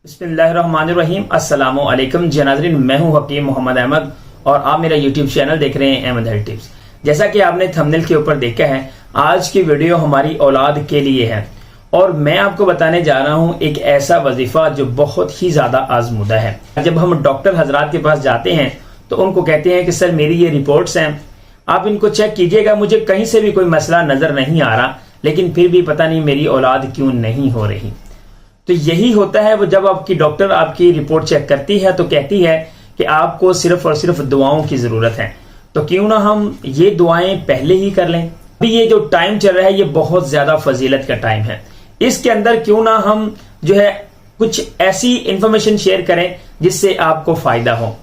बिस्मिल्लाहिर्रहमानिर्रहीम। अस्सलाम वालेकुम जी नाज़रीन, मैं हूं हकीम मोहम्मद अहमद और आप मेरा यूट्यूब चैनल देख रहे हैं अहमद हेल्थ टिप्स। जैसा कि आपने थंबनेल के ऊपर देखा है, आज की वीडियो हमारी औलाद के लिए है और मैं आपको बताने जा रहा हूं एक ऐसा वजीफा जो बहुत ही ज्यादा आजमुदा है। जब हम डॉक्टर हजरात के पास जाते हैं तो उनको कहते हैं कि सर मेरी ये रिपोर्ट्स हैं, आप इनको चेक कीजिएगा, मुझे कहीं से भी कोई मसला नजर नहीं आ रहा, लेकिन फिर भी पता नहीं मेरी औलाद क्यों नहीं हो रही। तो यही होता है वो जब आपकी डॉक्टर आपकी रिपोर्ट चेक करती है तो कहती है कि आपको सिर्फ और सिर्फ दुआओं की जरूरत है। तो क्यों ना हम ये दुआएं पहले ही कर लें। अभी ये जो टाइम चल रहा है ये बहुत ज्यादा फजीलत का टाइम है, इसके अंदर क्यों ना हम जो है कुछ ऐसी इंफॉर्मेशन शेयर करें जिससे आपको फायदा हो।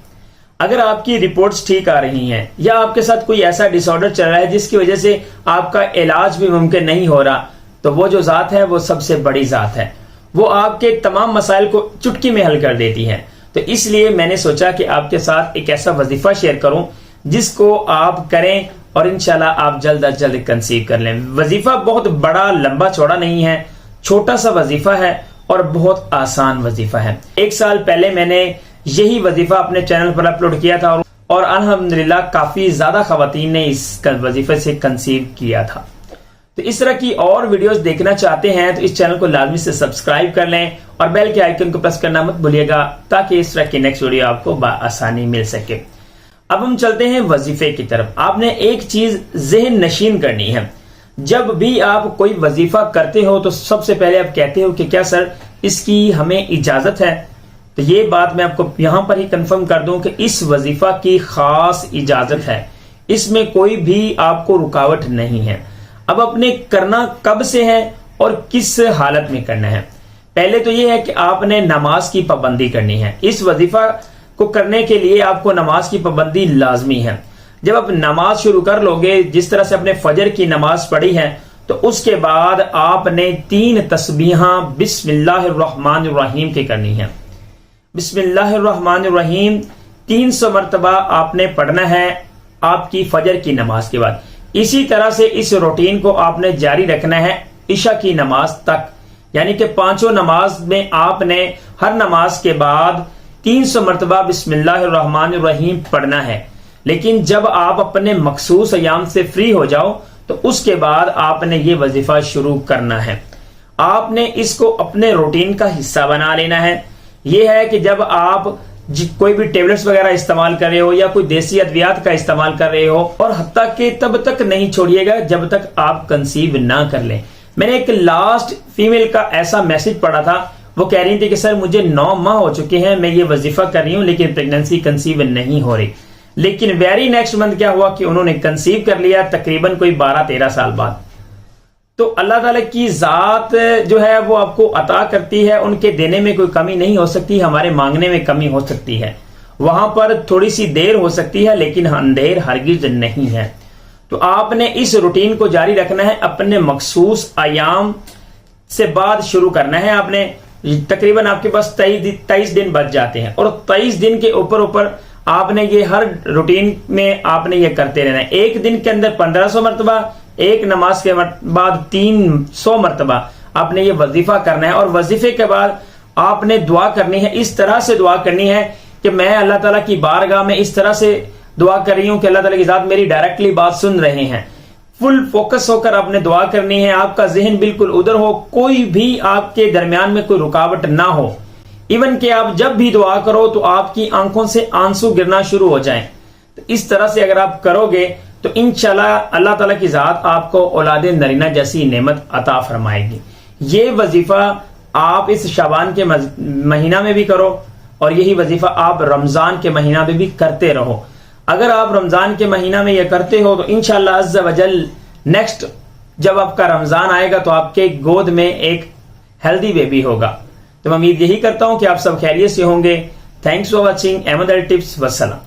अगर आपकी रिपोर्ट्स ठीक आ रही हैं या आपके साथ कोई ऐसा डिसऑर्डर चल रहा है जिसकी वजह से आपका इलाज भी मुमकिन नहीं हो रहा, तो वो जो जात है वो सबसे बड़ी जात है, वो आपके तमाम मसाइल को चुटकी में हल कर देती है। तो इसलिए मैंने सोचा कि आपके साथ एक ऐसा वजीफा शेयर करूं जिसको आप करें और इंशाल्लाह आप जल्द अज जल्द कंसीव कर लें। वजीफा बहुत बड़ा लंबा चौड़ा नहीं है, छोटा सा वजीफा है और बहुत आसान वजीफा है। 1 साल पहले मैंने यही वजीफा अपने चैनल पर अपलोड किया था और अल्हम्दुलिल्लाह काफी ज्यादा खवातीन ने इस वजीफे से कंसीव किया था। तो इस तरह की और वीडियोस देखना चाहते हैं तो इस चैनल को लाजमी से सब्सक्राइब कर लें और बेल के आइकन को प्रेस करना मत भूलिएगा ताकि इस तरह की नेक्स्ट वीडियो आपको आसानी मिल सके। अब हम चलते हैं वजीफे की तरफ। आपने एक चीज ज़हन नशीन करनी है, जब भी आप कोई वजीफा करते हो तो सबसे पहले आप कहते हो कि क्या सर इसकी हमें इजाजत है। तो ये बात मैं आपको यहां पर ही कंफर्म कर दूं कि इस वजीफा की खास इजाजत है, इसमें कोई भी आपको रुकावट नहीं है। अब अपने करना कब से है और किस हालत में करना है। पहले तो ये है कि आपने नमाज की पाबंदी करनी है। इस वजीफा को करने के लिए आपको नमाज की पाबंदी लाजमी है। जब आप नमाज शुरू कर लोगे, जिस तरह से अपने फजर की नमाज पढ़ी है, तो उसके बाद आपने 3 तस्बीहां बिस्मिल्लाहिर्रहमानिर्रहीम की करनी है। बिस्मिल्लाहिर्रहमानिर्रहीम 300 मरतबा आपने पढ़ना है आपकी फजर की नमाज के बाद। इसी तरह से इस रूटीन को आपने जारी रखना है इशा की नमाज तक, यानी कि 5 नमाज में आपने हर नमाज के बाद 300 मरतबा बिस्मिल्लाहिर्रहमानिर्रहीम पढ़ना है। लेकिन जब आप अपने मखसूस अयाम से फ्री हो जाओ तो उसके बाद आपने ये वजीफा शुरू करना है। आपने इसको अपने रूटीन का हिस्सा बना लेना है। यह है कि जब आप कोई भी टेबलेट्स वगैरह इस्तेमाल कर रहे हो या कोई देसी अद्वियात का इस्तेमाल कर रहे हो, और हत्ता कि तब तक नहीं छोड़िएगा जब तक आप कंसीव ना कर लें। मैंने एक लास्ट फीमेल का ऐसा मैसेज पढ़ा था, वो कह रही थी कि सर मुझे 9 माह हो चुके हैं, मैं ये वजीफा कर रही हूं लेकिन प्रेगनेंसी कंसीव नहीं हो रही। लेकिन वेरी नेक्स्ट मंथ क्या हुआ कि उन्होंने कंसीव कर लिया, तकरीबन कोई 12-13 साल बाद। तो अल्लाह ताला की जात जो है वो आपको अता करती है, उनके देने में कोई कमी नहीं हो सकती, हमारे मांगने में कमी हो सकती है। वहां पर थोड़ी सी देर हो सकती है लेकिन अंधेर हरगिज नहीं है। तो आपने इस रूटीन को जारी रखना है, अपने मखसूस आयाम से बाद शुरू करना है। आपने तकरीबन आपके पास 23 दिन बच जाते हैं और 23 दिन के ऊपर आपने ये हर रूटीन में आपने ये करते रहना है। एक दिन के अंदर 1500 मरतबा, एक नमाज के बाद 300 मरतबा आपने ये वजीफा करना है। और वजीफे के बाद आपने दुआ करनी है, इस तरह से दुआ करनी है कि मैं अल्लाह ताला की बारगाह में इस तरह से दुआ कर रही हूं कि अल्लाह ताला की जात मेरी डायरेक्टली बात सुन रहे हैं। फुल फोकस होकर आपने दुआ करनी है, आपका जहन बिल्कुल उधर हो, कोई भी आपके दरमियान में कोई रुकावट ना हो। इवन कि आप जब भी दुआ करो तो आपकी आंखों से आंसू गिरना शुरू हो जाएं। तो इस तरह से अगर आप करोगे तो इंशाल्लाह अल्लाह ताला की जात आपको औलादे नरीना जैसी नेमत अता फरमाएगी। ये वजीफा आप इस शाबान के महीना में भी करो और यही वजीफा आप रमजान के महीना में भी करते रहो। अगर आप रमजान के महीना में ये करते हो तो इंशाल्लाह अज़्ज़ा वजल नेक्स्ट जब आपका रमजान आएगा तो आपके गोद में एक हेल्दी बेबी होगा। तो मैं उम्मीद यही करता हूं कि आप सब खैरियत से होंगे। Thanks for watching Ahmad health tips. वस्सलाम।